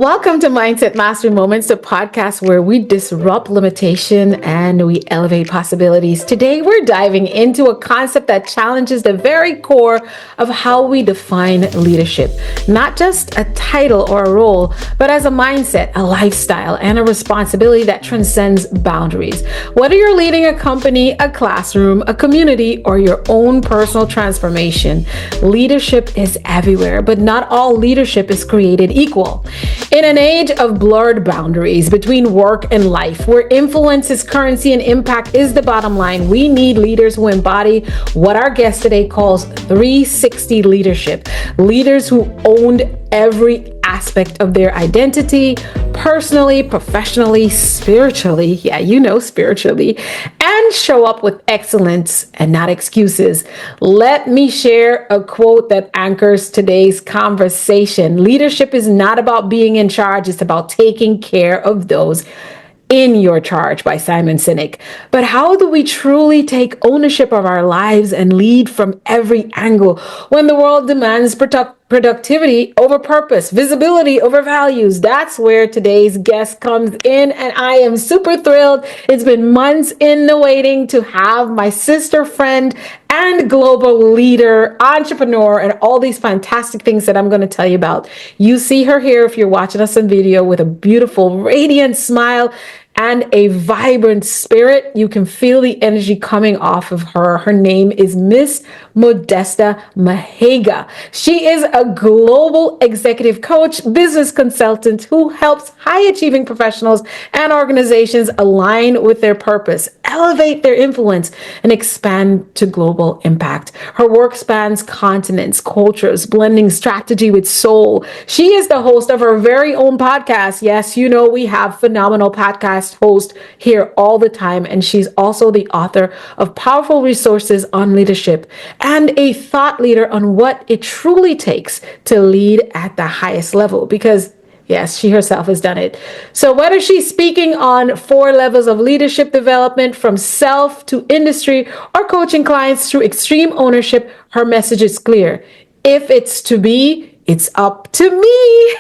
Welcome to Mindset Mastery Moments, the podcast where we disrupt limitation and we elevate possibilities. Today, we're diving into a concept that challenges the very core of how we define leadership. Not just a title or a role, but as a mindset, a lifestyle, and a responsibility that transcends boundaries. Whether you're leading a company, a classroom, a community, or your own personal transformation, leadership is everywhere, but not all leadership is created equal. In an age of blurred boundaries between work and life, where influence is currency and impact is the bottom line, we need leaders who embody what our guest today calls 360 leadership. Leaders who owned every aspect of their identity, personally, professionally, spiritually, spiritually, and show up with excellence and not excuses. Let me share a quote that anchors today's conversation. Leadership is not about being in charge, it's about taking care of those in your charge, by Simon Sinek. But how do we truly take ownership of our lives and lead from every angle when the world demands productivity over purpose, visibility over values? That's where today's guest comes in, and I am super thrilled. It's been months in the waiting to have my sister friend and global leader, entrepreneur, and all these fantastic things that I'm going to tell you about. You see her here if you're watching us on video with a beautiful, radiant smile and a vibrant spirit. You can feel the energy coming off of her. Her name is Miss Modesta Mahiga. She is a global executive coach, business consultant who helps high-achieving professionals and organizations align with their purpose, elevate their influence, and expand to global impact. Her work spans continents, cultures, blending strategy with soul. She is the host of her very own podcast. Yes, you know, we have phenomenal podcast host here all the time, and she's also the author of powerful resources on leadership and a thought leader on what it truly takes to lead at the highest level, because yes, she herself has done it. So whether she's speaking on 4 levels of leadership development, from self to industry, or coaching clients through extreme ownership, her message is clear. If it's to be, it's up to me.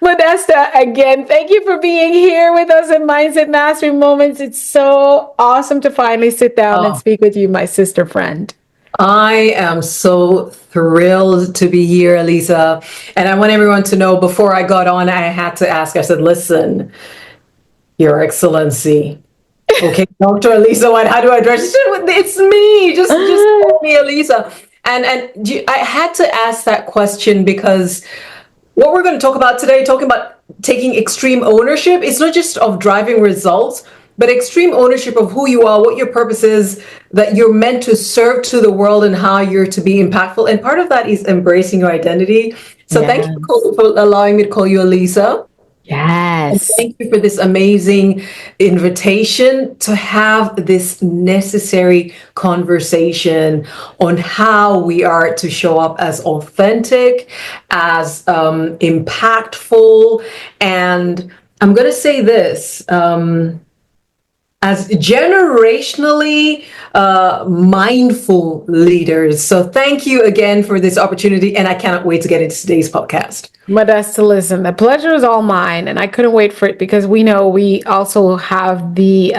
Modesta, again, thank you for being here with us in Mindset Mastery Moments. It's so awesome to finally sit down and speak with you, my sister friend. I am so thrilled to be here, Alisa. And I want everyone to know, before I got on, I had to ask, I said, listen, Your Excellency. Okay, Dr. Alisa Whyte, how do I address you? It's me. Just call me Alisa. And I had to ask that question because what we're going to talk about today, talking about taking extreme ownership, it's not just of driving results, but extreme ownership of who you are, what your purpose is, that you're meant to serve to the world and how you're to be impactful. And part of that is embracing your identity. So Thank you for allowing me to call you Alisa. Yes. And thank you for this amazing invitation to have this necessary conversation on how we are to show up as authentic, as impactful, and I'm going to say this, as generationally mindful leaders. So thank you again for this opportunity, and I cannot wait to get into today's podcast. Modesta, listen, the pleasure is all mine, and I couldn't wait for it because we know we also have the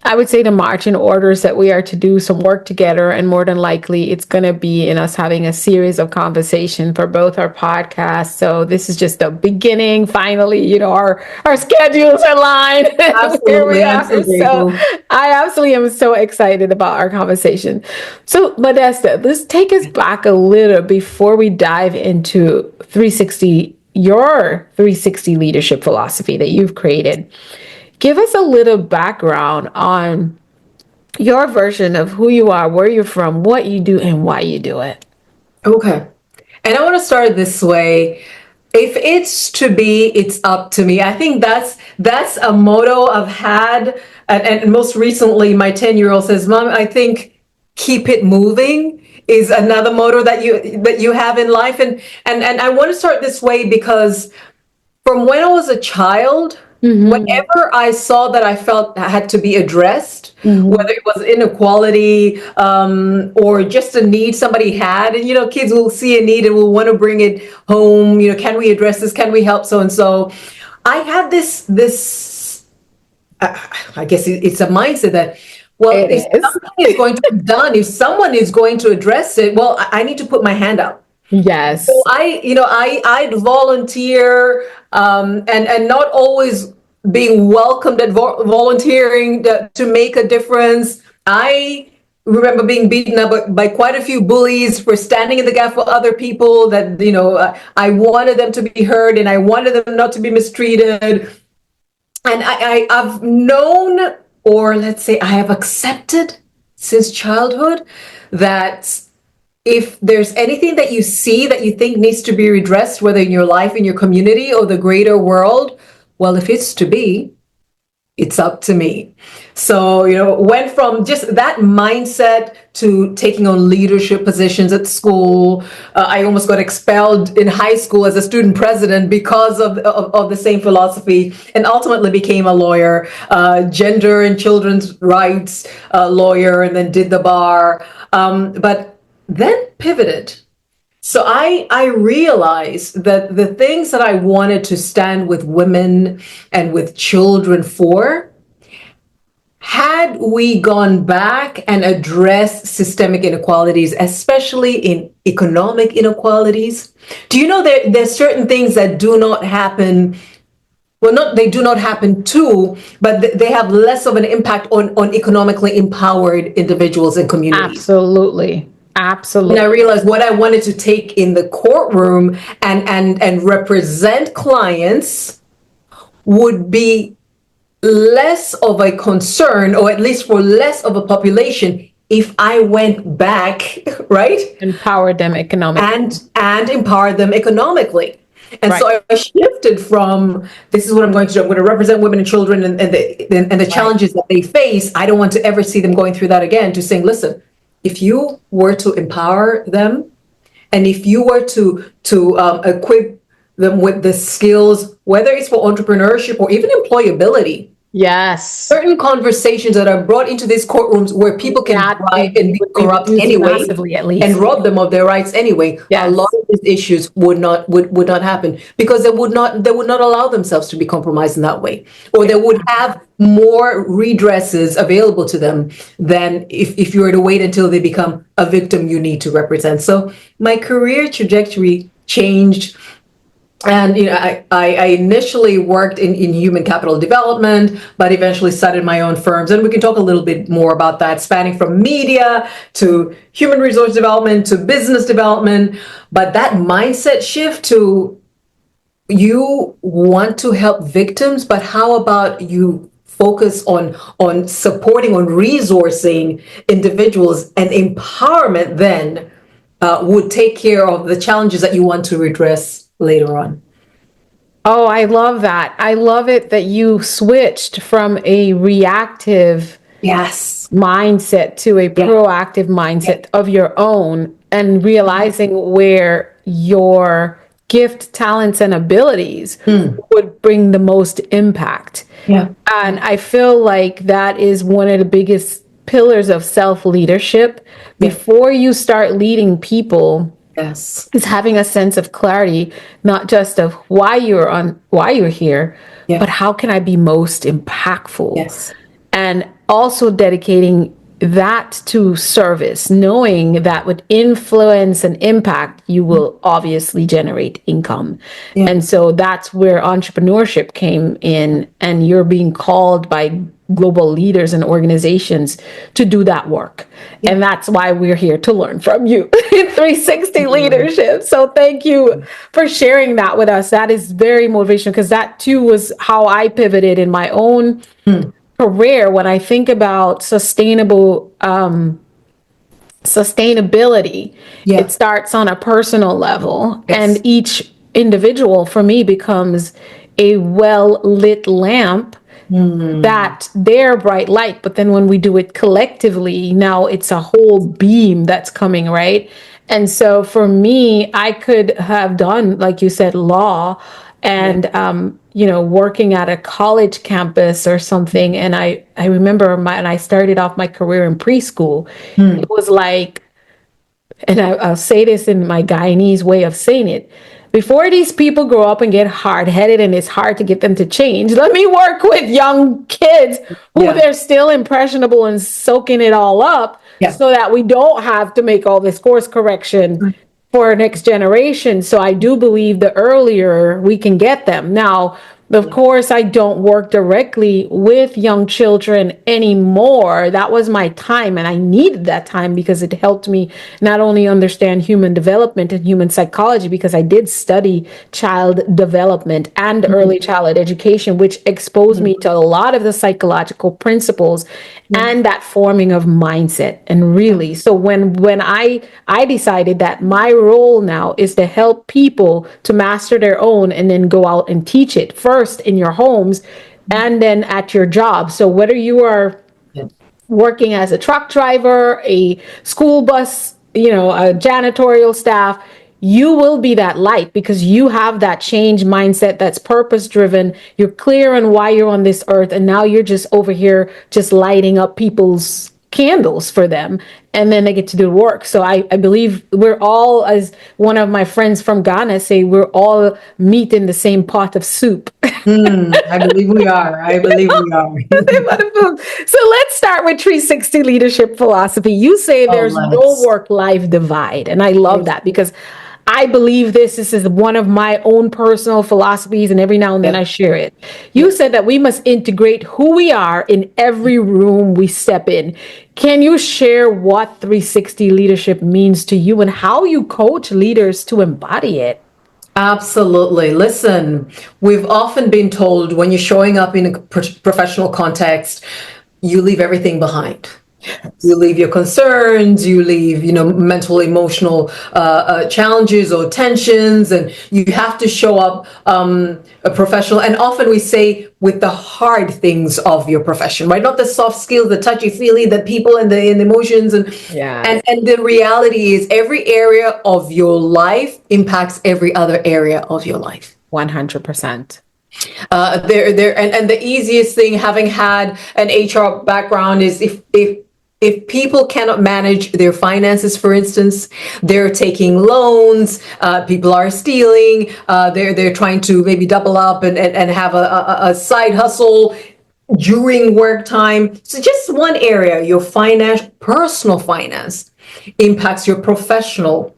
I would say the marching orders that we are to do some work together, and more than likely it's going to be in us having a series of conversation for both our podcasts. So this is just the beginning. Finally, you know, our schedules are aligned. Here we are. So I absolutely am so excited about our conversation. So Modesta, let's take us back a little before we dive into your 360 leadership philosophy that you've created. Give us a little background on your version of who you are, where you're from, what you do, and why you do it. Okay. And I want to start this way. If it's to be, it's up to me. I think that's a motto I've had. And most recently, my 10-year-old says, Mom, I think keep it moving is another motto that you have in life. And I want to start this way because from when I was a child, Whatever I saw that I felt had to be addressed, Mm-hmm. whether it was inequality, or just a need somebody had, and kids will see a need and will want to bring it home. Can we address this? Can we help so and so? I had this. I guess it's a mindset that, well, It if is. something is going to be done, if someone is going to address it, well, I need to put my hand up. So Yes. I'd volunteer, and not always being welcomed at volunteering to make a difference. I remember being beaten up by quite a few bullies for standing in the gap for other people. That I wanted them to be heard, and I wanted them not to be mistreated. And I've known, or let's say, I have accepted since childhood that if there's anything that you see that you think needs to be redressed, whether in your life, in your community, or the greater world, well, if it's to be, it's up to me. So, went from just that mindset to taking on leadership positions at school. I almost got expelled in high school as a student president because of the same philosophy, and ultimately became a lawyer, gender and children's rights lawyer, and then did the bar. But then pivoted. So I realized that the things that I wanted to stand with women and with children for, had we gone back and addressed systemic inequalities, especially in economic inequalities. Do you know there's certain things that do not happen? Well, they do not happen too, but they have less of an impact on economically empowered individuals and communities. Absolutely. And I Absolutely. realized what I wanted to take in the courtroom and represent clients would be less of a concern, or at least for less of a population, if I went back, right? Empower them economically. And empower them economically. And Right. so I shifted from, this is what I'm going to do. I'm going to represent women and children and the Right. challenges that they face. I don't want to ever see them going through that again, to saying, listen, if you were to empower them, and if you were to equip them with the skills, whether it's for entrepreneurship or even employability, Yes. certain conversations that are brought into these courtrooms where people can That thrive and be would be corrupt reduced anyway massively, at and least. rob them of their rights anyway, a lot Yes. of these issues would not happen, because they would not allow themselves to be compromised in that way, or they would have more redresses available to them than if you were to wait until they become a victim you need to represent. So my career trajectory changed. And I initially worked in human capital development, but eventually started my own firms. And we can talk a little bit more about that, spanning from media to human resource development to business development. But that mindset shift to, you want to help victims, but how about you focus on supporting, on resourcing individuals, and empowerment then would take care of the challenges that you want to redress later on. Oh, I love that. I love it that you switched from a reactive Yes. mindset to a Yeah. proactive mindset of your own, and realizing where your gift, talents, and abilities would bring the most impact. Yeah. And I feel like that is one of the biggest pillars of self leadership. Yeah. Before you start leading people, Yes. is having a sense of clarity, not just of why you're here, Yeah. but how can I be most impactful? Yes. And also dedicating that to service, knowing that with influence and impact, you will obviously generate income. Yeah. And so that's where entrepreneurship came in, and you're being called by global leaders and organizations to do that work. And that's why we're here to learn from you in 360 leadership. So thank you for sharing that with us. That is very motivational, because that too was how I pivoted in my own career. When I think about sustainability, Yeah. it starts on a personal level, Yes. and each individual for me becomes a well lit lamp, that their bright light. But then when we do it collectively, now it's a whole beam that's coming, right? And so for me, I could have done, like you said, law, and working at a college campus or something. And I remember and I started off my career in preschool. It was like, and I'll say this in my Guyanese way of saying it. Before these people grow up and get hard headed and it's hard to get them to change, let me work with young kids who Yeah. they're still impressionable and soaking it all up Yeah. so that we don't have to make all this course correction for our next generation. So I do believe the earlier we can get them. Now, of course, I don't work directly with young children anymore. That was my time, and I needed that time because it helped me not only understand human development and human psychology, because I did study child development and early childhood education, which exposed me to a lot of the psychological principles and that forming of mindset. And really, so when I decided that my role now is to help people to master their own and then go out and teach it first in your homes and then at your job. So whether you are working as a truck driver, a school bus, a janitorial staff, you will be that light because you have that change mindset that's purpose driven. You're clear on why you're on this earth. And now you're just over here, just lighting up people's candles for them. And then they get to do work. So I believe we're all, as one of my friends from Ghana say, we're all meat in the same pot of soup. I believe we are. I believe we are. So let's start with 360 leadership philosophy. You say Oh, there's no work-life divide, and I love that because I believe this is one of my own personal philosophies, and every now and then I share it. You said that we must integrate who we are in every room we step in. Can you share what 360 leadership means to you and how you coach leaders to embody it? Absolutely. Listen, we've often been told when you're showing up in a professional context, you leave everything behind. You leave your concerns, you leave, mental, emotional challenges or tensions, and you have to show up a professional. And often we say with the hard things of your profession, right? Not the soft skills, the touchy feely, the people and the emotions. And the reality is every area of your life impacts every other area of your life. 100%. And the easiest thing, having had an HR background, is if people cannot manage their finances, for instance, they're taking loans, people are stealing, they're trying to maybe double up and have a side hustle during work time. So just one area, your personal finance impacts your professional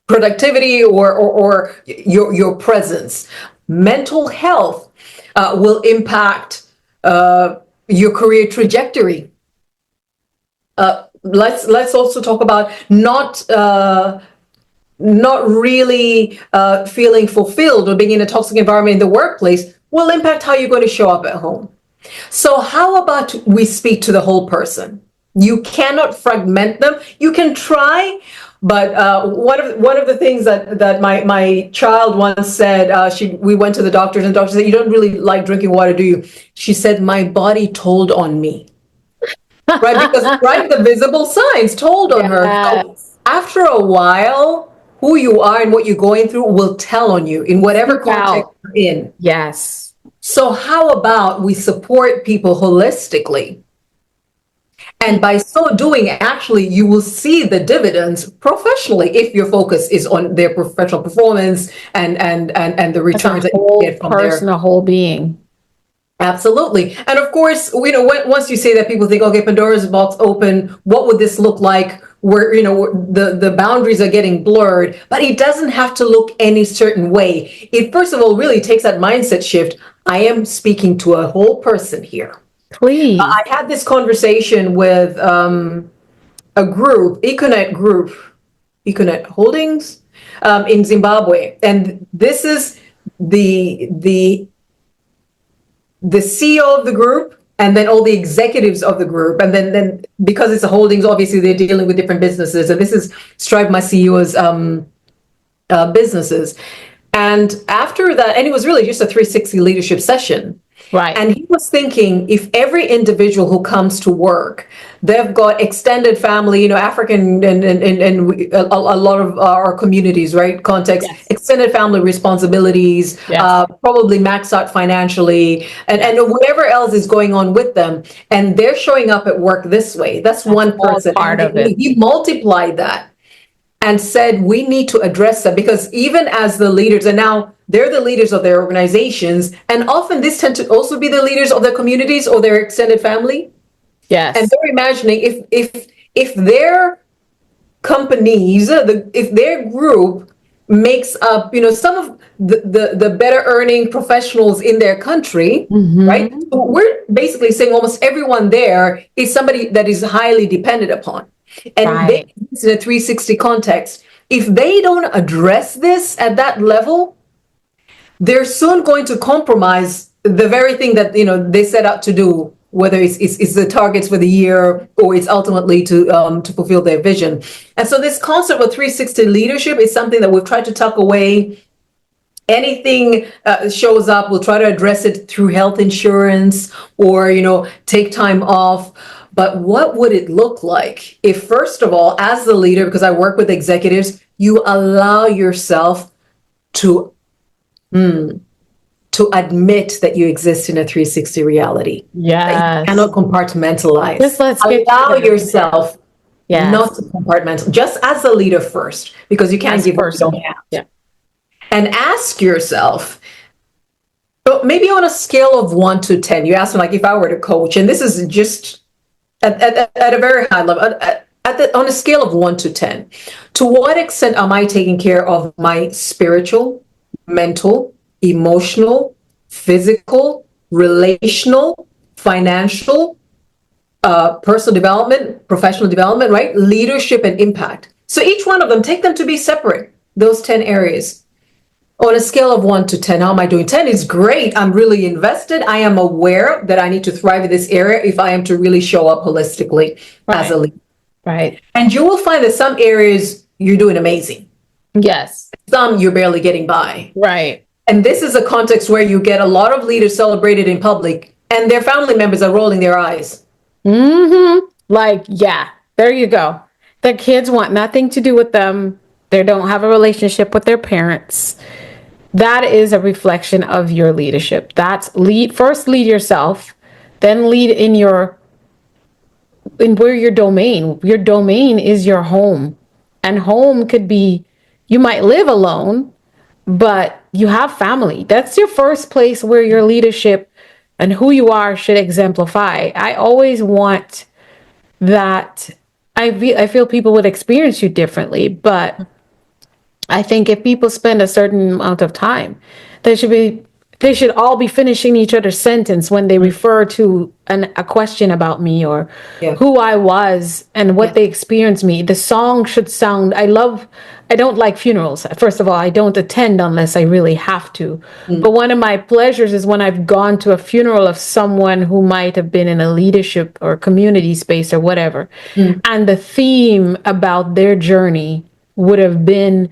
productivity or your presence. Mental health will impact your career trajectory. Let's also talk about not really feeling fulfilled or being in a toxic environment in the workplace will impact how you're going to show up at home. So how about we speak to the whole person? You cannot fragment them. You can try, but one of the things that my child once said, we went to the doctors and the doctor said, "You don't really like drinking water, do you?" She said, "My body told on me." Right? Because the visible signs told on her. So after a while, who you are and what you're going through will tell on you in whatever context you're in. Yes. So how about we support people holistically? And by so doing, actually, you will see the dividends professionally if your focus is on their professional performance and the returns that you get from person, a whole being. Absolutely. And of course, once you say that, people think, okay, Pandora's box open, what would this look like? Where, the boundaries are getting blurred, but it doesn't have to look any certain way. It, first of all, really takes that mindset shift. I am speaking to a whole person here. Please. I had this conversation with a group, Econet Holdings in Zimbabwe. And this is the CEO of the group and then all the executives of the group. And then because it's a holdings, obviously they're dealing with different businesses. And this is Strive, my CEO's businesses. And after that, and it was really just a 360 leadership session. Right. And he was thinking, if every individual who comes to work, they've got extended family, African and a lot of our communities, right? Context, Yes. extended family responsibilities, Yes. probably maxed out financially, and Yes. whatever else is going on with them. And they're showing up at work this way. That's That's one all person. part And of it. he multiplied that and said, we need to address that, because even as the leaders, and now they're the leaders of their organizations, and often this tend to also be the leaders of their communities or their extended family. And Yes. they're imagining, if their companies, if their group makes up, some of the better earning professionals in their country, right? Mm-hmm. So we're basically saying almost everyone there is somebody that is highly dependent upon. And they, Right. in a 360 context, if they don't address this at that level, they're soon going to compromise the very thing that they set out to do, whether it's the targets for the year or it's ultimately to fulfill their vision. And so this concept of 360 leadership is something that we've tried to tuck away. Anything shows up, we'll try to address it through health insurance or take time off. But what would it look like if, first of all, as the leader, because I work with executives, you allow yourself to admit that you exist in a 360 reality, that you Yes. cannot compartmentalize. Just let's get through Allow that. yourself not Yes. to compartmentalize, just as a leader first, because you can't As give what you don't person. have. Yeah. And ask yourself, but maybe on a scale of 1 to 10, you ask me, like, if I were to coach, and this is just at a very high level, on a scale of 1 to 10, to what extent am I taking care of my spiritual, mental, emotional, physical, relational, financial, personal development, professional development, right? Leadership and impact. So each one of them, take them to be separate, those 10 areas. On a scale of 1 to 10, how am I doing? 10 is great. I'm really invested. I am aware that I need to thrive in this area if I am to really show up holistically as a Right. leader. Right. And you will find that some areas you're doing amazing. Yes. Some you're barely getting by. Right. And this is a context where you get a lot of leaders celebrated in public and their family members are rolling their eyes. Mm-hmm. Like, yeah, there you go. The kids want nothing to do with them. They don't have a relationship with their parents. That is a reflection of your leadership. That's first lead yourself, then lead in where your domain. Your domain is your home. And home could be, you might live alone, but you have family. That's your first place where your leadership and who you are should exemplify. I always want that. I feel people would experience you differently, but I think if people spend a certain amount of time, they should all be finishing each other's sentence when they refer to a question about me or Yeah. who I was and what Yeah. they experienced me. The song should sound, I don't like funerals. First of all, I don't attend unless I really have to. But one of my pleasures is when I've gone to a funeral of someone who might have been in a leadership or community space or whatever. And the theme about their journey would have been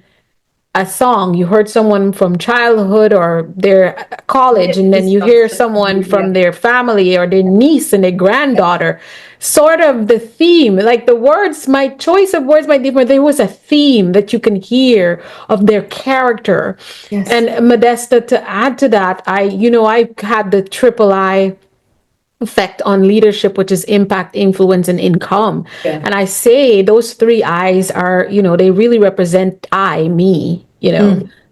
a song. You heard someone from childhood or their college, and then you hear someone from their family or their niece and their granddaughter. Sort of the theme, like the words, my choice of words might be different. There was a theme that you can hear of their character. Yes. And Modesta, to add to that, I had the triple I effect on leadership, which is impact, influence, and income. Yeah. And I say those three I's are, they really represent me,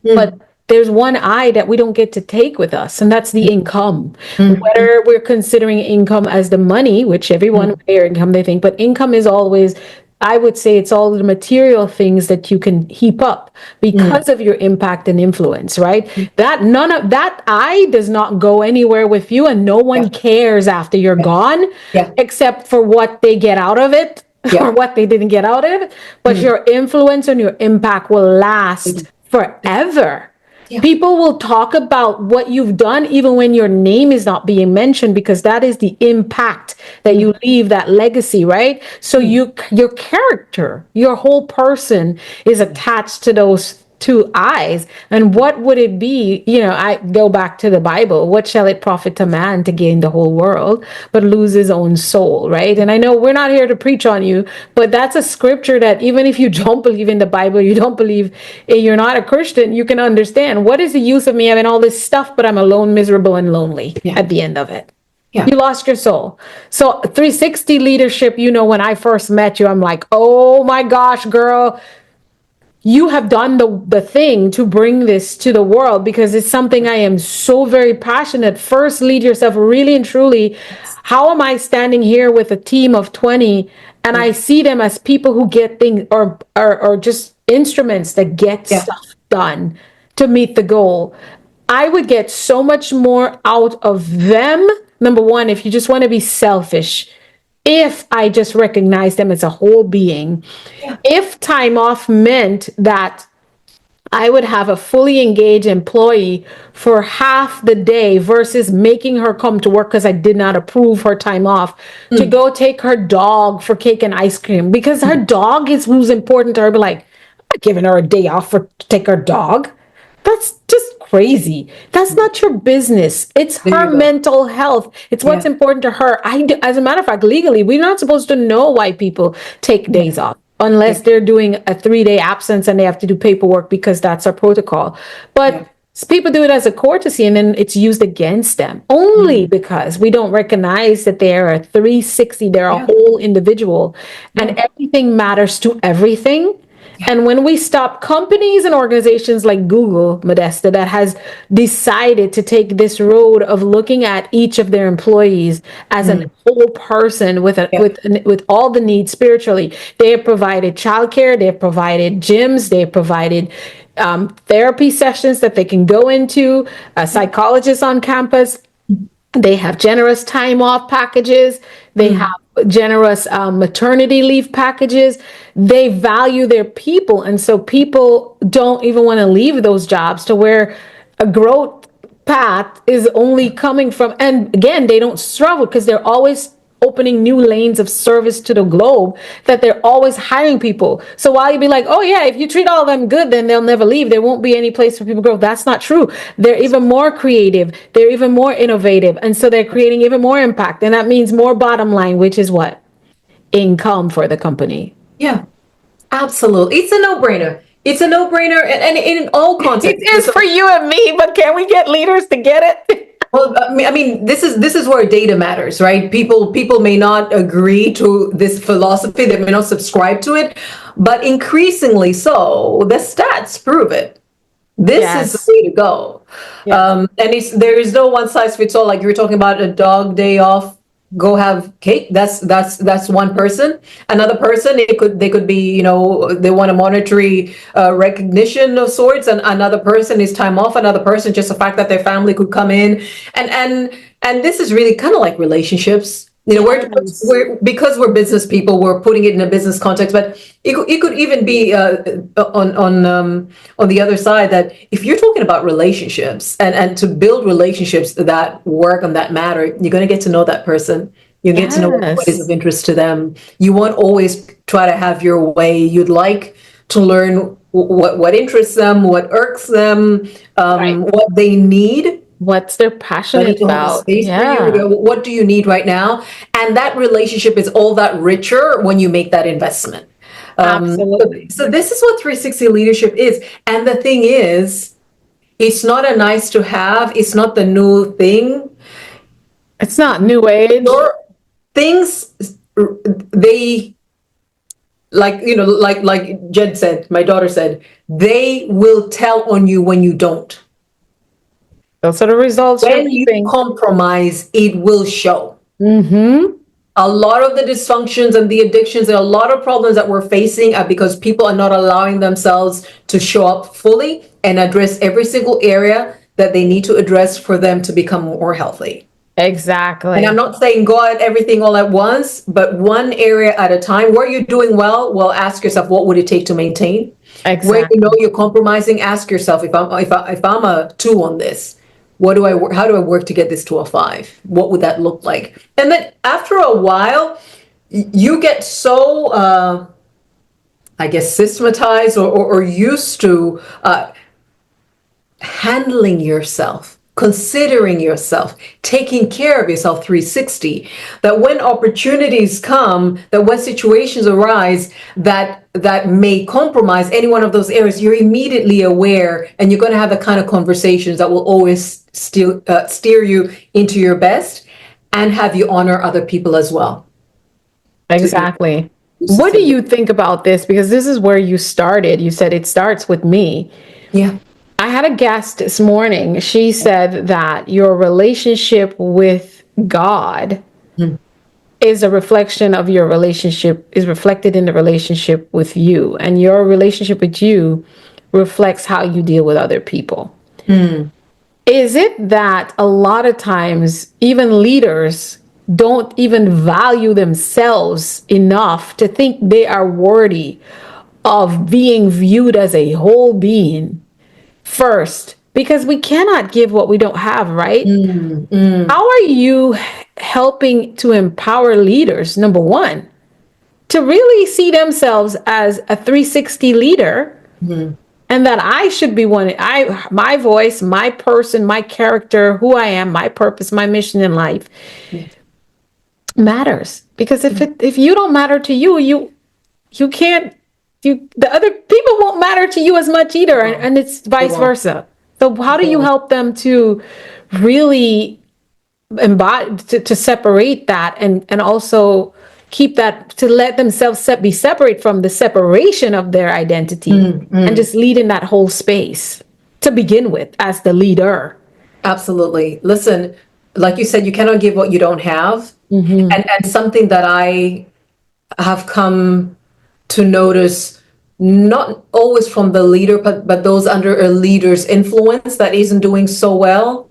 but there's one I that we don't get to take with us, and that's the income. Whether we're considering income as the money, which everyone their income they think, but income is always, I would say, it's all the material things that you can heap up because of your impact and influence, right? That none of that I does not go anywhere with you, and no one cares after you're gone, Yeah. except for what they get out of it Yeah. or what they didn't get out of it. But your influence and your impact will last forever. People will talk about what you've done even when your name is not being mentioned, because that is the impact that you leave, that legacy, right? So your character, your whole person is attached to two eyes. And what would it be? I go back to the Bible. What shall it profit a man to gain the whole world, but lose his own soul, right? And I know we're not here to preach on you, but that's a scripture that even if you don't believe in the Bible, you don't believe, you're not a Christian, you can understand. What is the use of me having all this stuff, but I'm alone, miserable, and lonely at the end of it? Yeah. You lost your soul. So 360 leadership, when I first met you, I'm like, oh my gosh, girl, you have done the thing to bring this to the world, because it's something I am so very passionate. First, lead yourself really and truly. How am I standing here with a team of 20 and I see them as people who get things, or just instruments that get stuff done to meet the goal? I would get so much more out of them. Number one, if you just want to be selfish, if I just recognize them as a whole being, if time off meant that I would have a fully engaged employee for half the day versus making her come to work because I did not approve her time off to go take her dog for cake and ice cream, because her dog is who's important to her. Be like, I'm not giving her a day off to take her dog. That's just crazy. That's not your business. It's her mental health. It's what's important to her. As a matter of fact, legally, we're not supposed to know why people take days off unless they're doing a 3-day absence and they have to do paperwork, because that's our protocol. But people do it as a courtesy, and then it's used against them only because we don't recognize that they're a 360, they're a whole individual, and everything matters to everything. And when we stop companies and organizations like Google, Modesta, that has decided to take this road of looking at each of their employees as a whole person with all the needs spiritually, they have provided childcare, they have provided gyms, they have provided therapy sessions that they can go into, psychologists on campus. They have generous time off packages. They have generous maternity leave packages. They value their people. And so people don't even want to leave those jobs, to where a growth path is only coming from. And again, they don't struggle because they're always opening new lanes of service to the globe, that they're always hiring people. So while you'd be like, oh yeah, if you treat all of them good, then they'll never leave, there won't be any place for people to grow. That's not true. They're even more creative. They're even more innovative. And so they're creating even more impact. And that means more bottom line, which is what? Income for the company. Yeah, absolutely. It's a no-brainer. It's a no-brainer, and in all contexts. It is for you and me, but can we get leaders to get it? Well, I mean, this is where data matters, right? People may not agree to this philosophy, they may not subscribe to it, but increasingly so, the stats prove it. This is the way to go. And there is no one size fits all. Like you were talking about a dog day off, go have cake. That's one person. Another person, they could be, they want a monetary recognition of sorts, and another person is time off. Another person, just the fact that their family could come in, and this is really kind of like relationships. We're because we're business people, we're putting it in a business context, but it could even be on the other side, that if you're talking about relationships and to build relationships that work and that matter, you're going to get to know that person. You get to know what is of interest to them. You won't always try to have your way. You'd like to learn what interests them, what irks them, what they need. What's their passionate about? What do you need right now? And that relationship is all that richer when you make that investment. Absolutely. So this is what 360 leadership is. And the thing is, it's not a nice to have. It's not the new thing. It's not new age. Things, they, like Jed said, my daughter said, they will tell on you when you don't. Those are the results. When you compromise, it will show. A lot of the dysfunctions and the addictions and a lot of problems that we're facing are because people are not allowing themselves to show up fully and address every single area that they need to address for them to become more healthy. Exactly. And I'm not saying go at everything all at once, but one area at a time. Where you're doing well, ask yourself, what would it take to maintain? Exactly. Where you know you're compromising, ask yourself, if I'm a 2 on this, how do I work to get this to a 5? What would that look like? And then after a while, you get so I guess, systematized or used to handling yourself, considering yourself, taking care of yourself 360, that when opportunities come, that when situations arise that may compromise any one of those areas, you're immediately aware, and you're going to have the kind of conversations that will always steer you into your best and have you honor other people as well. Exactly. What do you think about this? Because this is where you started. You said it starts with me. Yeah. I had a guest this morning. She said that your relationship with God is a reflection of your relationship, is reflected in the relationship with you. And your relationship with you reflects how you deal with other people. Is it that a lot of times, even leaders don't even value themselves enough to think they are worthy of being viewed as a whole being first? Because we cannot give what we don't have, right? How are you helping to empower leaders, number one, to really see themselves as a 360 leader, and that I should be one, my voice, my person, my character, who I am, my purpose, my mission in life matters? Because if you don't matter to you, you can't, the other people won't matter to you as much either, and it's vice versa. So how do you help them to really embody, to separate that, and also keep that, to let themselves be separate from the separation of their identity, and just lead in that whole space to begin with as the leader? Absolutely. Listen, like you said, you cannot give what you don't have. And something that I have come to notice, not always from the leader, but those under a leader's influence that isn't doing so well,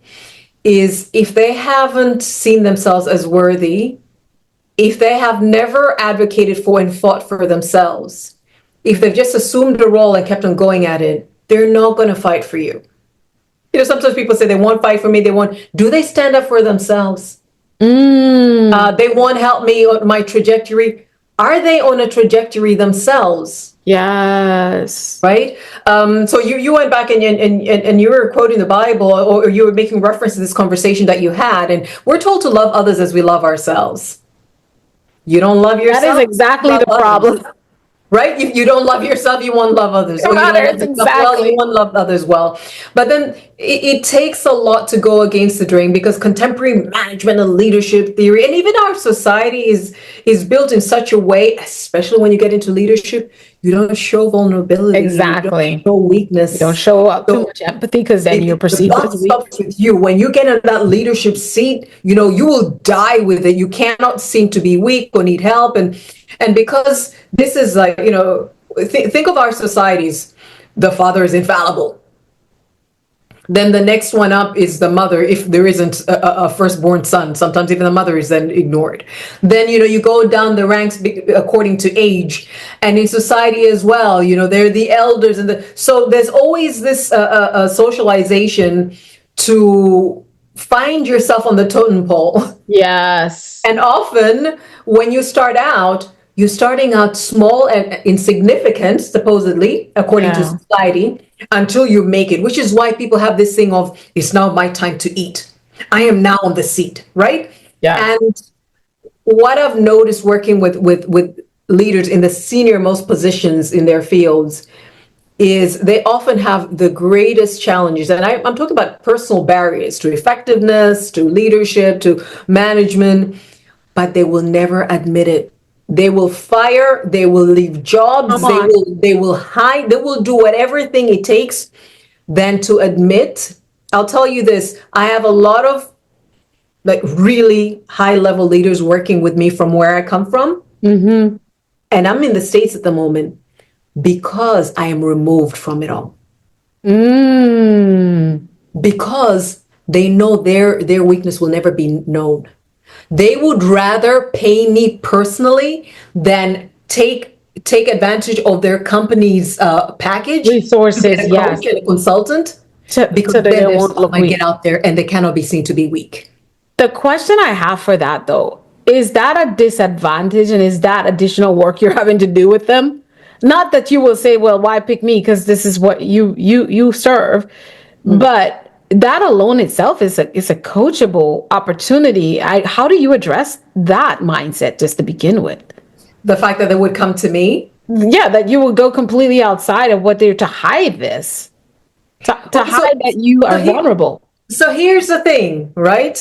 is if they haven't seen themselves as worthy, if they have never advocated for and fought for themselves, if they've just assumed a role and kept on going at it, they're not going to fight for you. You know, sometimes people say they won't fight for me. Do they stand up for themselves? They won't help me on my trajectory. Are they on a trajectory themselves? Yes. Right. So you went back and you were quoting the Bible, or you were making reference to this conversation that you had, and we're told to love others as we love ourselves. You don't love yourself. That is exactly love the problem. others. Right? You don't love yourself, you won't love others. Or you don't love yourself well, you won't love others well. But then it takes a lot to go against the grain, because contemporary management and leadership theory, and even our society is built in such a way, especially when you get into leadership, you don't show vulnerability. Exactly. You don't show weakness. You don't show up too much empathy, because then you're perceived as weak. Stops with you. When you get in that leadership seat, you will die with it. You cannot seem to be weak or need help. And because this is like, think of our societies. The father is infallible. Then the next one up is the mother, if there isn't a firstborn son. Sometimes even the mother is then ignored. Then, you go down the ranks according to age. And in society as well, they're the elders. So there's always this socialization to find yourself on the totem pole. Yes. And often when you start out, you're starting out small and insignificant, supposedly, according to society, until you make it, which is why people have this thing of, it's now my time to eat. I am now on the seat, right? Yeah. And what I've noticed working with leaders in the senior most positions in their fields is they often have the greatest challenges. And I'm talking about personal barriers to effectiveness, to leadership, to management, but they will never admit it. They will fire, they will leave jobs, they will hide, they will do whatever thing it takes than to admit. I'll tell you this, I have a lot of like really high level leaders working with me from where I come from. And I'm in the States at the moment because I am removed from it all. Because they know their weakness will never be known. They would rather pay me personally than take advantage of their company's package, resources, to get a coach and a consultant, because then their stuff might get out there and they cannot be seen to be weak. The question I have for that, though, is that a disadvantage, and is that additional work you're having to do with them? Not that you will say, well, why pick me? Because this is what you serve. But that alone itself is a coachable opportunity. How do you address that mindset just to begin with? The fact that they would come to me. Yeah, that you will go completely outside of what they're to hide this, to Okay, hide that you so are vulnerable. so here's the thing, right?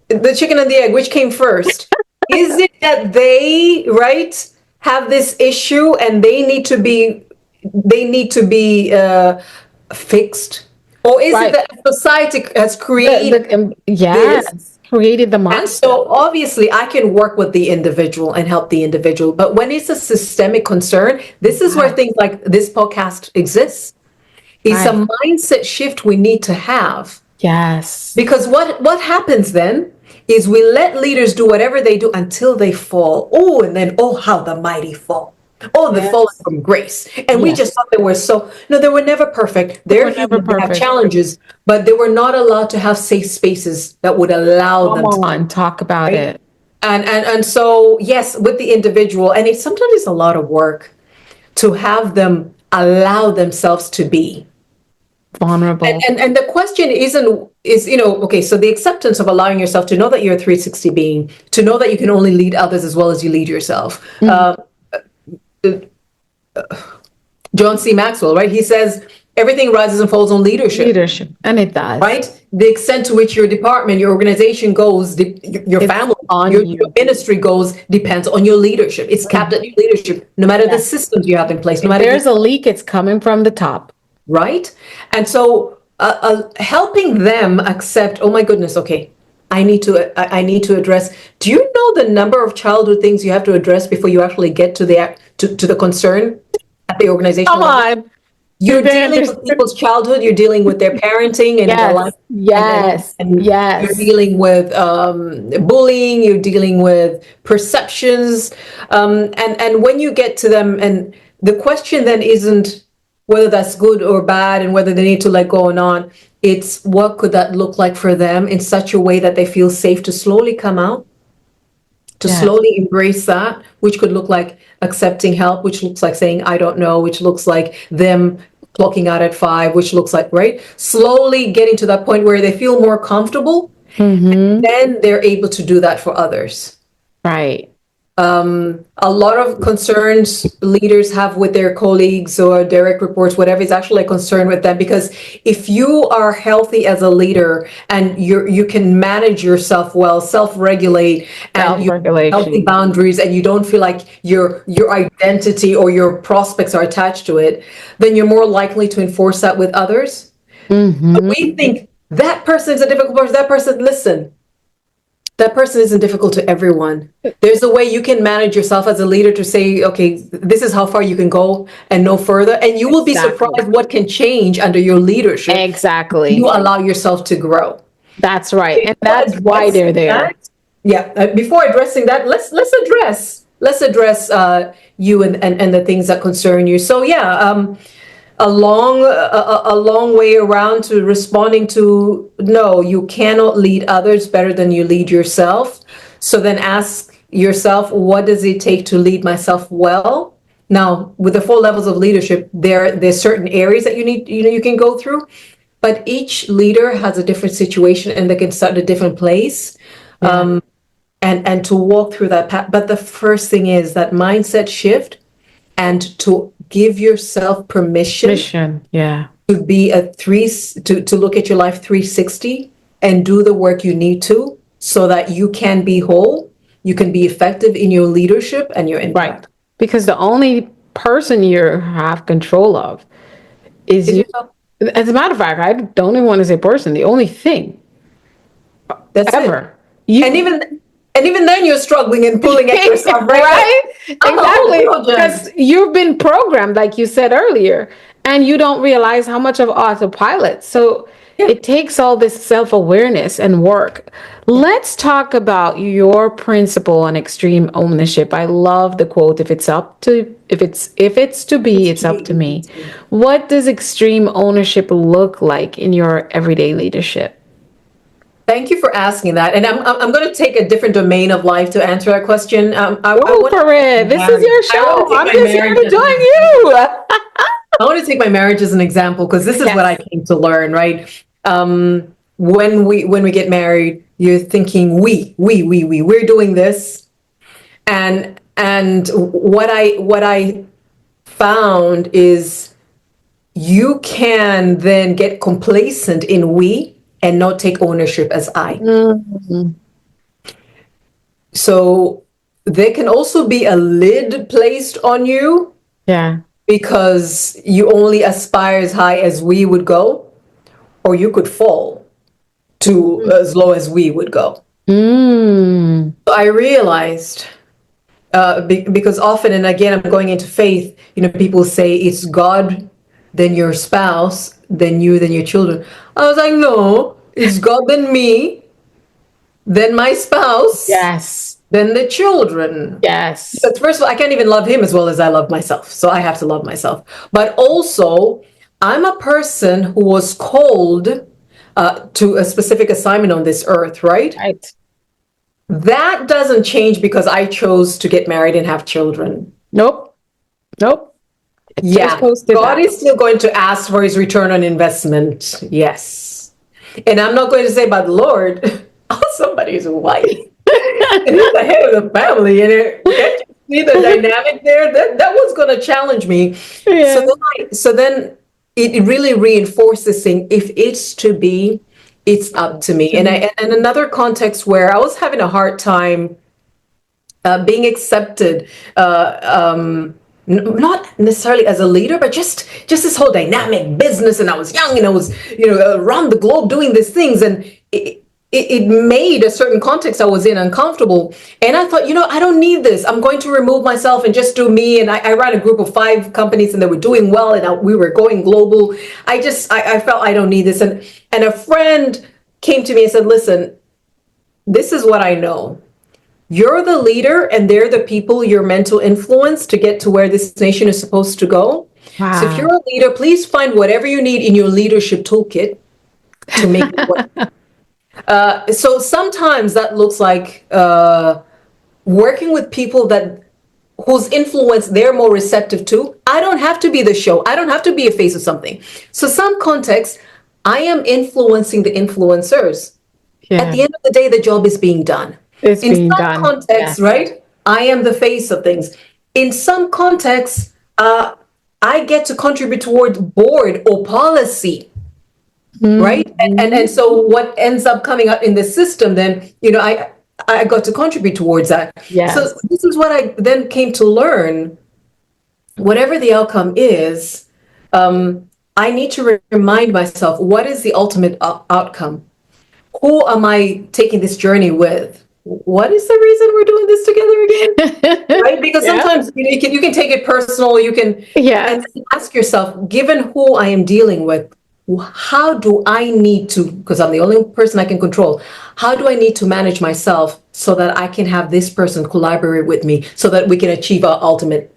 The chicken and the egg, which came first? Is it that they, right, have this issue and they need to be fixed, or is it Right. that society has created this? Yes, created the And monster. so obviously I can work with the individual and help the individual, but when it's a systemic concern, this is where Yes. things like this podcast exists. It's a Right. mindset shift we need to have. Yes. Because what happens then is we let leaders do whatever they do until they fall. Oh, and then, oh, how the mighty fall. Oh, the fallen Yes. from grace. And we just Yes. thought they were so, no, they were never perfect. They They're were never human, they have perfect. challenges, but they were not allowed to have safe spaces that would allow Come them to, on, talk about right? it. And so, yes, with the individual, and it sometimes is a lot of work to have them allow themselves to be. Vulnerable. And the question is, okay, so the acceptance of allowing yourself to know that you're a 360 being, to know that you can only lead others as well as you lead yourself. Mhm. John C. Maxwell, right? He says everything rises and falls on leadership, Leadership, and it does. right? The extent to which your department, your organization goes, your It's family, on your you. ministry goes, depends on your leadership. It's capped at your leadership, no matter the Yes. systems you have in place, no If matter there's a leak, it's coming from the top. right? And so helping them accept, oh my goodness, okay, I need to address. Do you know the number of childhood things you have to address before you actually get to the concern at the Come organizational level? on. You're Do they dealing with understand? people's childhood, you're dealing with their parenting and their life, Yes. Yes. and you're Yes. dealing with bullying, you're dealing with perceptions. And when you get to them, and the question then isn't whether that's good or bad and whether they need to let go or not. It's what could that look like for them in such a way that they feel safe to slowly come out, to Yes. slowly embrace that, which could look like accepting help, which looks like saying, I don't know, which looks like them clocking out at 5, which looks like, right? Slowly getting to that point where they feel more comfortable, Mm-hmm. then they're able to do that for others. Right. A lot of concerns leaders have with their colleagues or direct reports, whatever, is actually a concern with them, because if you are healthy as a leader and you can manage yourself well, self-regulate, and you have healthy Self-regulation. boundaries, and you don't feel like your identity or your prospects are attached to it, then you're more likely to enforce that with others. But Mm-hmm. we think that person is a difficult person, that person, listen, that person isn't difficult to everyone. There's a way you can manage yourself as a leader to say, okay, this is how far you can go and no further. And you will be Exactly. surprised what can change under your leadership. You Exactly. allow yourself to grow. That's right. And Before that's why they're addressing there. that, yeah, before addressing that, let's address you and the things that concern you. So yeah, a long way around to responding to, no, you cannot lead others better than you lead yourself. So then ask yourself, what does it take to lead myself well? Now, with the 4 levels of leadership, there's certain areas that you can go through, but each leader has a different situation and they can start at a different place. Yeah. And to walk through that path. But the first thing is that mindset shift, and to give yourself permission Mission. Yeah. to be to look at your life 360 and do the work you need to, so that you can be whole, you can be effective in your leadership and your Right. impact. Because the only person you have control of is Is you. yourself. As a matter of fact, I don't even want to say person. The only thing That's it. ever And you. even then you're struggling and pulling at yourself, right? Like, Right? I'm the whole Exactly. project. Because you've been programmed, like you said earlier, and you don't realize how much of autopilot. So Yeah. it takes all this self-awareness and work. Let's talk about your principle on extreme ownership. I love the quote, if it's to be, it's up to me. What does extreme ownership look like in your everyday leadership? Thank you for asking that. And I'm going to take a different domain of life to answer that question. I Go want for it. This is your I want show. to take I'm my just here marriage to as an join example. you. I want to take my marriage as an example because this is what I Yes. came to learn, right? When we get married, you're thinking we're doing this, and what I found is you can then get complacent in we and not take ownership as I. Mhm. So there can also be a lid placed on you Yeah. because you only aspire as high as we would go, or you could fall to as low as we would go. Mm. So I realized because often, and again, I'm going into faith, people say it's God, then your spouse, then you, then your children. I was like, no, it's God, then me, then my spouse, Yes. then the children. Yes. Because first of all, I can't even love him as well as I love myself. So I have to love myself. But also, I'm a person who was called to a specific assignment on this earth, right? Right. That doesn't change because I chose to get married and have children. Nope. Nope. It just Yeah, posted God that. is still going to ask for his return on investment. Yes. And I'm not going to say, but Lord, I'm somebody's wife. And he's the head of the family. And can't you see the dynamic there? That was going to challenge me. So Yeah. then it really reinforces saying, if it's to be, it's up to me. To me. And another context where I was having a hard time being accepted, not necessarily as a leader, but just this whole dynamic business. And I was young, and I was around the globe doing these things, and it made a certain context I was in uncomfortable. And I thought, I don't need this. I'm going to remove myself and just do me. And I ran a group of 5 companies, and they were doing well, and we were going global. I felt I don't need this. And a friend came to me and said, listen, this is what I know. You're the leader, and they're the people you're meant to influence to get to where this nation is supposed to go. So if you're Wow. a leader, please find whatever you need in your leadership toolkit to make it work. So sometimes that looks like working with people whose influence they're more receptive to. I don't have to be the show. I don't have to be a face of something. So some context, I am influencing the influencers. At Yeah. the end of the day, the job is being done. It's In being some done. contexts, Yes. right, I am the face of things. In some contexts, I get to contribute towards board or policy, right? And Mhm. so what ends up coming out in the system, then, I got to contribute towards that. So Yes. this is what I then came to learn. Whatever the outcome is, I need to remind myself, what is the ultimate outcome? Who am I taking this journey with? What is the reason we're doing this together again? Right? Because Yeah. sometimes you can take it personal. You can Yes. and ask yourself, given who I am dealing with, how do I need to? Because I'm the only person I can control. How do I need to manage myself so that I can have this person collaborate with me, so that we can achieve our ultimate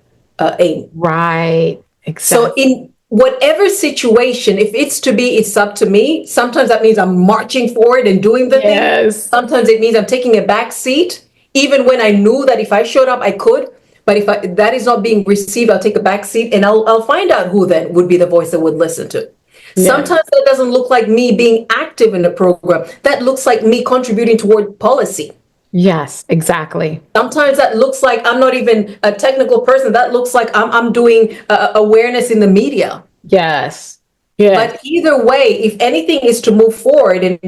aim? Right. So Exactly. in whatever situation, if it's to be, it's up to me. Sometimes that means I'm marching forward and doing the thing. Yes. Sometimes it means I'm taking a back seat, even when I knew that if I showed up, I could. But if that is not being received, I'll take a back seat, and I'll find out who then would be the voice that would listen to. Yes. Sometimes that doesn't look like me being active in the program. That looks like me contributing toward policy. Yes. Exactly. Sometimes that looks like I'm not even a technical person. That looks like I'm doing awareness in the media. Yes. Yes. But either way, if anything is to move forward, and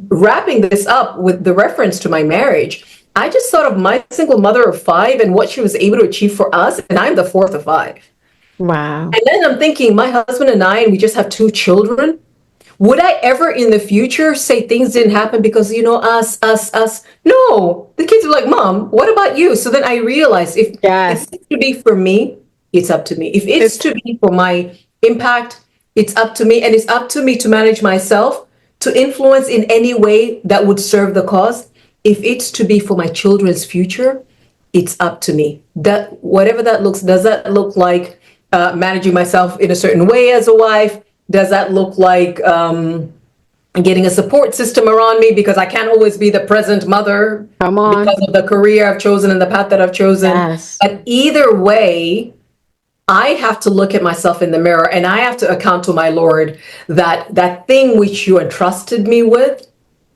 wrapping this up with the reference to my marriage, I just thought of my single mother of 5 and what she was able to achieve for us. And I'm the 4th of 5. Wow. And then I'm thinking, my husband and I, and we just have 2 children. Would I ever in the future say things didn't happen because, us? No, the kids are like, Mom, what about you? So then I realized, if Yes. it's to be for me, it's up to me. If it's It's to be for my impact, it's up to me. And it's up to me to manage myself, to influence in any way that would serve the cause. If it's to be for my children's future, it's up to me. That whatever that looks, does that look like managing myself in a certain way as a wife? Does that look like getting a support system around me, because I can't always be the present mother Come on. because of the career I've chosen and the path that I've chosen. Yes. But either way, I have to look at myself in the mirror, and I have to account to my Lord that that thing which you entrusted me with,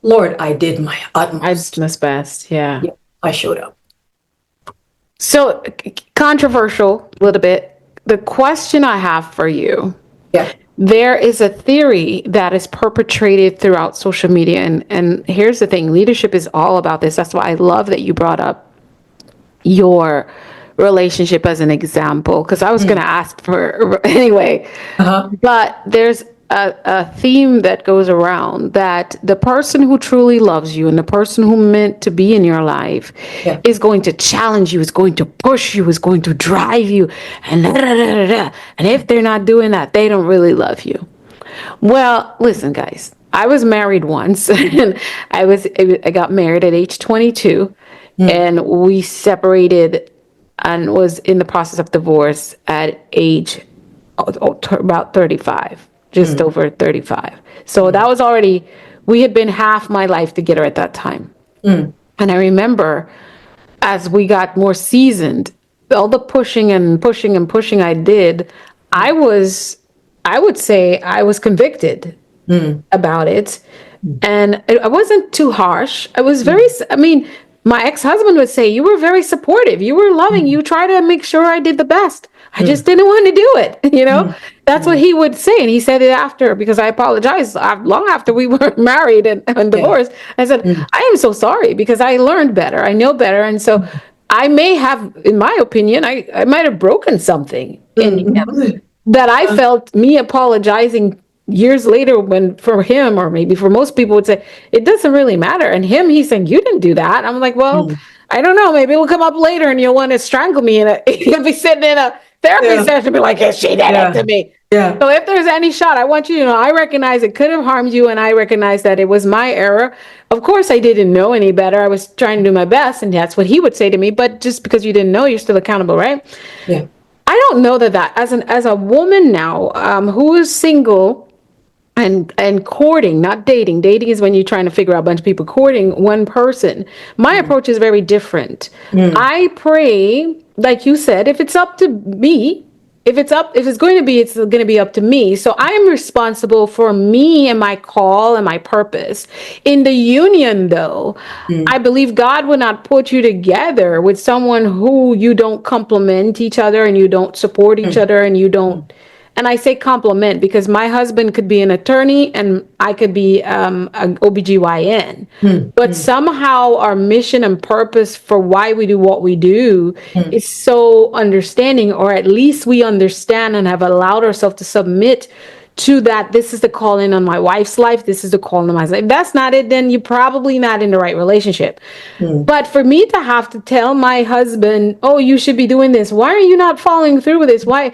Lord, I did my I utmost. did my best. Yeah. Yeah, I showed up. So controversial a little bit. The question I have for you, Yeah. there is a theory that is perpetrated throughout social media. And here's the thing, leadership is all about this. That's why I love that you brought up your relationship as an example, because I was going to ask for anyway. Uh-huh. But there's a theme that goes around that the person who truly loves you and the person who meant to be in your life Yeah. is going to challenge you, is going to push you, is going to drive you, and da, da, da, da, da. And if they're not doing that, they don't really love you. Well, listen, guys. I was married once, and I got married at age 22, and we separated, and was in the process of divorce at age about 35, just over 35. So that was already, we had been half my life together at that time. And I remember as we got more seasoned, all the pushing and pushing and pushing I did, I would say I was convicted about it. And I wasn't too harsh. I was very, I mean, my ex-husband would say, you were very supportive. You were loving. You tried to make sure I did the best. I just didn't want to do it. That's what he would say. And he said it after, because I apologized long after we were married and divorced. I said, I am so sorry, because I learned better. I know better. And so I may have, in my opinion, I might have broken something in him that I felt me apologizing years later, when for him, or maybe for most people, would say it doesn't really matter. And him, he's saying, you didn't do that. I'm like, well, I don't know, maybe it'll come up later and you'll want to strangle me, and you'll be sitting in a therapy session and be like, yes, she did it to me. So if there's any shot, I want you to know, I recognize it could have harmed you, and I recognize that it was my error. Of course, I didn't know any better. I was trying to do my best, and that's what he would say to me. But just because you didn't know, you're still accountable, right? Yeah. I don't know that as a woman now, who is single and courting, not dating. Dating is when you're trying to figure out a bunch of people. Courting one person. My approach is very different. I pray, like you said, if it's up to me, if it's going to be, it's going to be up to me. So I am responsible for me and my call and my purpose. In the union, though, I believe God would not put you together with someone who you don't complement each other, and you don't support each other, and you don't. And I say compliment because my husband could be an attorney and I could be an OBGYN. But somehow our mission and purpose for why we do what we do is so understanding, or at least we understand and have allowed ourselves to submit to that. This is the calling on my wife's life. This is the calling on my life. If that's not it, then you're probably not in the right relationship. But for me to have to tell my husband, oh, you should be doing this. Why are you not following through with this? Why?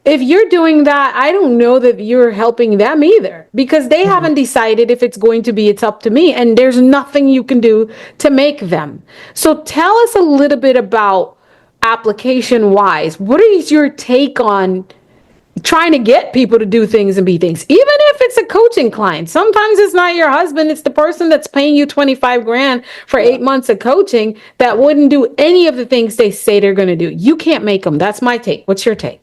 If you're doing that, I don't know that you're helping them either, because they haven't decided if it's going to be, it's up to me, and there's nothing you can do to make them. So tell us a little bit about application wise. What is your take on trying to get people to do things and be things, even if it's a coaching client? Sometimes it's not your husband, it's the person that's paying you 25 grand for 8 months of coaching that wouldn't do any of the things they say they're going to do. You can't make them. That's my take. What's your take?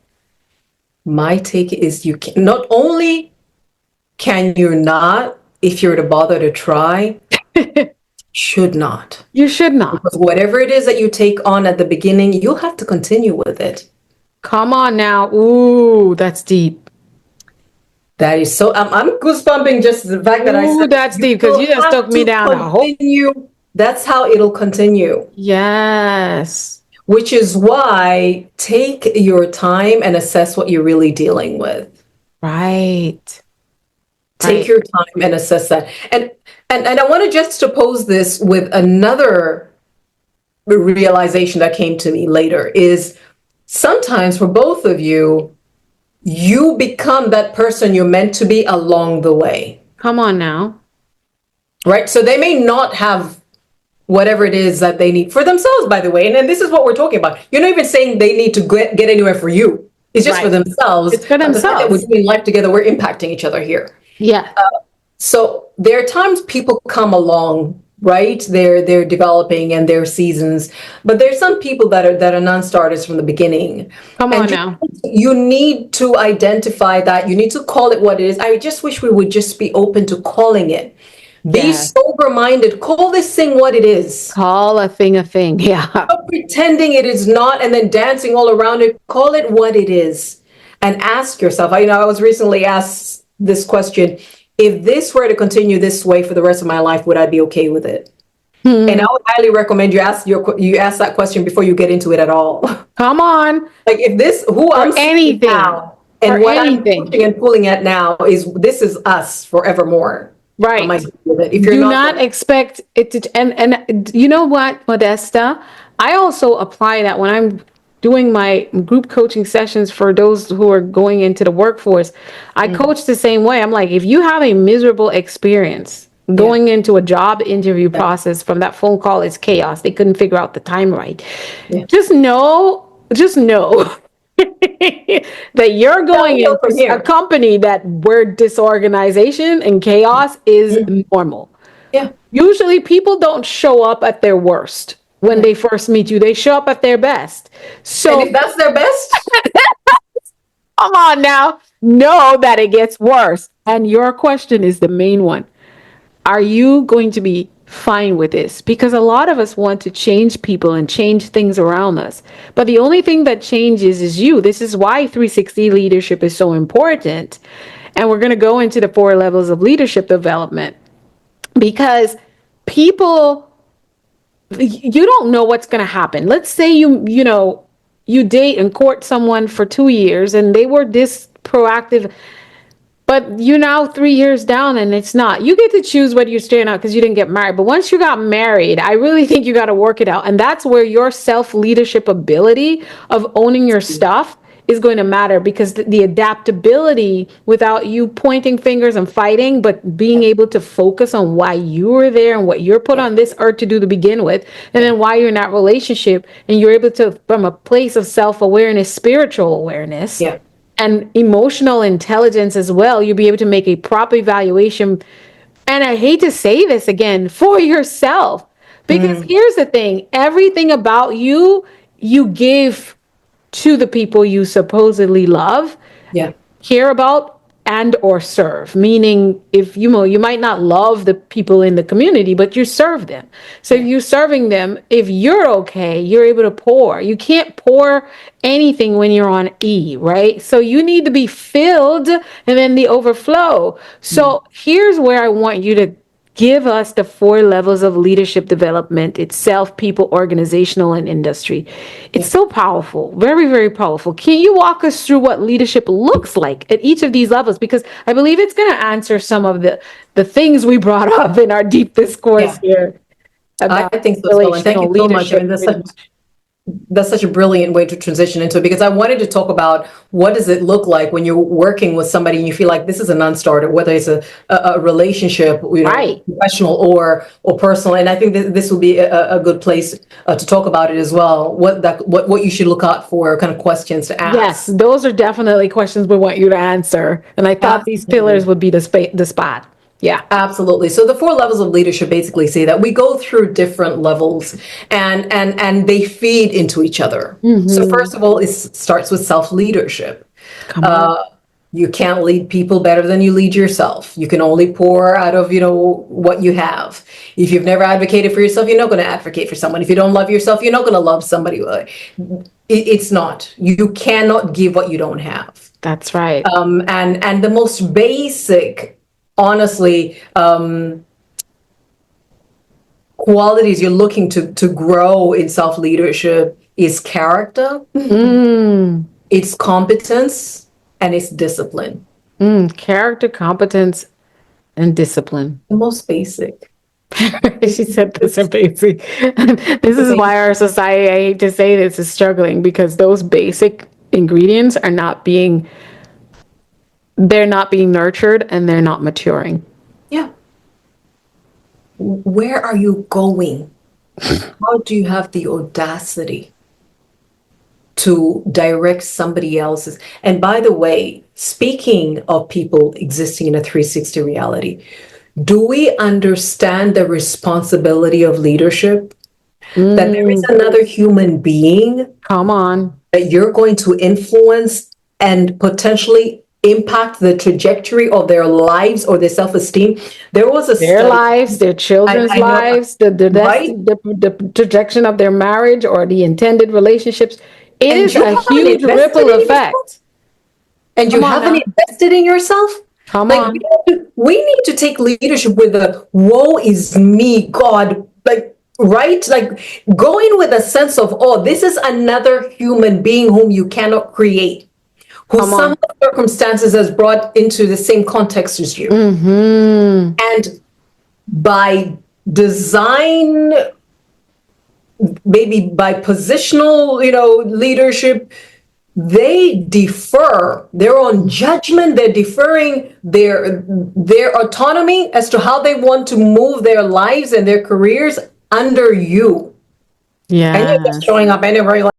My take is you can not only can you not, if you're to bother to try, should not. You should not. Because whatever it is that you take on at the beginning, you'll have to continue with it. Come on now. Ooh, that's deep. That is so, I'm goosebumping just the fact that I said that's deep, because you just took me down a hole. That's how it'll continue. Yes. Which is why take your time and assess what you're really dealing with. Right. Take your time and assess that. And I want to juxtapose this with another realization that came to me later, is sometimes for both of you, you become that person you're meant to be along the way. Come on now. Right? So they may not have whatever it is that they need for themselves, by the way. And then this is what we're talking about. You're not even saying they need to get anywhere for you. It's just for themselves. It's for themselves. We're doing life together. We're impacting each other here. Yeah. So there are times people come along, right? They're developing and their seasons, but there's some people that are non-starters from the beginning. Come on And now. you need to identify that. You need to call it what it is. I just wish we would just be open to calling it. Be Yeah. sober-minded. Call this thing what it is. Call a thing a thing. Yeah. Stop pretending it is not and then dancing all around it. Call it what it is and ask yourself. I was recently asked this question. If this were to continue this way for the rest of my life, would I be okay with it? And I would highly recommend you ask that question before you get into it at all. Come on. Like if this, who For I'm seeing anything. now For and what I'm anything. pushing and pulling at now this is us forevermore. Am I Right. good with it? If you're Do not, not expect it to, and you know what, Modesta? I also apply that when I'm doing my group coaching sessions for those who are going into the workforce. I coach the same way. I'm like, if you have a miserable experience going into a job interview process from that phone call, it's chaos. They couldn't figure out the time right. Yeah. Just know that you're going Downhill from into a here. company that where disorganization and chaos is normal. Yeah. Usually people don't show up at their worst when they first meet you. They show up at their best. And So if that's their best, come on now, know that it gets worse. And your question is the main one. Are you going to be fine with this? Because a lot of us want to change people and change things around us. But the only thing that changes is you. This is why 360 leadership is so important. And we're going to go into the 4 levels of leadership development because people, you don't know what's going to happen. Let's say you date and court someone for 2 years and they were this proactive, but you're now 3 years down and it's not. You get to choose whether you're staying out because you didn't get married. But once you got married, I really think you got to work it out. And that's where your self-leadership ability of owning your stuff is going to matter, because the adaptability without you pointing fingers and fighting, but being able to focus on why you were there and what you're put on this earth to do to begin with, and then why you're in that relationship, and you're able to, from a place of self-awareness, spiritual awareness, yeah. and emotional intelligence as well, you'll be able to make a proper evaluation. And I hate to say this again, for yourself, because here's the thing, everything about you, you give to the people you supposedly love, Yeah. care about, and or serve. Meaning, if you might not love the people in the community, but you serve them. So if you're serving them, if you're okay, you're able to pour. You can't pour anything when you're on E, right? So you need to be filled and then the overflow. So here's where I want you to give us the 4 levels of leadership development itself: people, organizational, and industry. It's so powerful, very, very powerful. Can you walk us through what leadership looks like at each of these levels? Because I believe it's going to answer some of the things we brought up in our deep discourse here I about think so as well. And thank relational you so much. I mean, leadership. that's such a brilliant way to transition into it, because I wanted to talk about what does it look like when you're working with somebody and you feel like this is a non-starter, whether it's a relationship, Right. professional or personal. And I think that this will be a good place to talk about it as well. What you should look out for, kind of questions to ask. Yes, those are definitely questions we want you to answer. And I thought these pillars would be the spot. Yeah. Absolutely. So the 4 levels of leadership basically say that we go through different levels and they feed into each other. So first of all, it starts with self-leadership. Come on. You can't lead people better than you lead yourself. You can only pour out of, what you have. If you've never advocated for yourself, you're not going to advocate for someone. If you don't love yourself, you're not going to love somebody. It's not. You cannot give what you don't have. That's right. And the most basic, honestly, qualities you're looking to grow in self-leadership is character, it's competence, and it's discipline. Character, competence, and discipline. The most basic. She said this are basic. This is why our society, I hate to say this, is struggling, because those basic ingredients are they're not being nurtured and they're not maturing. Yeah. Where are you going? How do you have the audacity to direct somebody else's? And by the way, speaking of people existing in a 360 reality, Do we understand the responsibility of leadership? That there is another human being Come on. that you're going to influence and potentially impact the trajectory of their lives or their self-esteem. There was a Their study, lives, their children's I know, lives, right? the trajectory of their marriage or the intended relationships. It And is you a haven't huge invested ripple in yourself? effect. And you Come on haven't now. invested in yourself? Come Like on. we need to take leadership with a woe is me, God, like right? Like going with a sense of, oh, this is another human being whom you cannot create, who Come some on. circumstances has brought into the same context as you. And by design, maybe by positional, leadership, they defer their own judgment. They're deferring their autonomy as to how they want to move their lives and their careers under you. And you're just Yes. showing up anywhere, you're like,